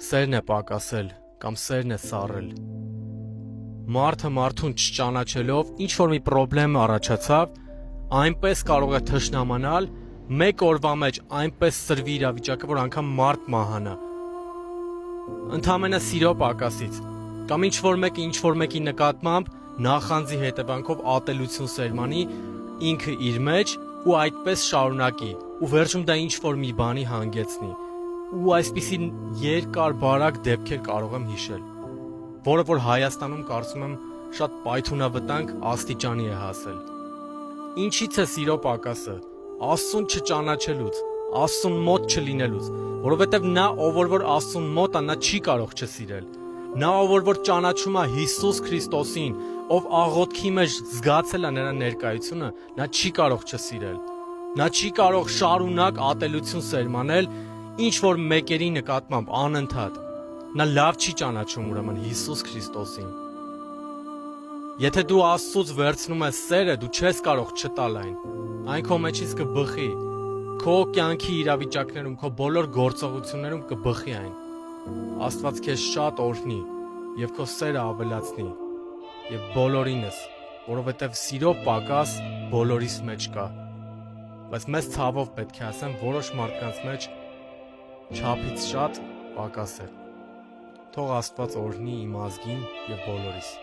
Սերն է պակասել կամ սերն է սառել։ Մարդը մարդուն չճանաչելով ինչ-որ մի պրոբլեմ առաջացավ, այնպես կարող է թշնամանալ, մեկ օրվա մեջ այնպես սրվի իրավիճակը, որ անգամ մարդ մահանա։ Ընդամենը սիրո պակասից կամ ինչ-որ մեկը ինչ-որ մեկի նկատմամբ նախանձի հետևանքով ատելություն սերմանի ինքը իր մեջ ու այդպես շարունակի ու վերջում դա ինչ-որ մի բանի հանգեցնի։ Ու այսպիսի երկար բարակ դեպքեր կարող եմ հիշել, որը որ Հայաստանում կարծում եմ շատ պայթունավտանգ աստիճանի է հասել։ Ինչից է սիրո պակասը։ Աստծուն չճանաչելուց, Աստծուն մոտ չլինելուց, որովհետև նա ով որ Աստծուն մոտ է, նա չի կարող չսիրել։ Նա ով որ ճանաչում է Հիսուս Քրիստոսին, ով աղոթքի մեջ զգացել է նրա ներկայությունը, նա չի կարող չսիրել։ Նա չի կարող շարունակ ատելություն սերմանել ինչ որ մեկերի նկատմամբ անընդհատ։ Նա լավ չի ճանաչում ուրեմն Հիսուս Քրիստոսին։ Եթե դու Աստծուց վերցնում ես սերը, դու չես կարող չտալ այն։ Այն քո մեջից կբխի։ Քո կյանքի իրավիճակներում, քո բոլոր գործողություններում կբխի այն։ Աստված քեզ շատ օրհնի եւ քո սերը ավելացնի եւ բոլորինս, որովհետեւ սիրո պակաս բոլորիս մեջ կա։ Բայց մեծ ցավով պետք է ասեմ, որոշ մարդկանց մեջ չափից շատ պակաս է։ Թող Աստված օրհնի իմ ազգին եւ բոլորիս։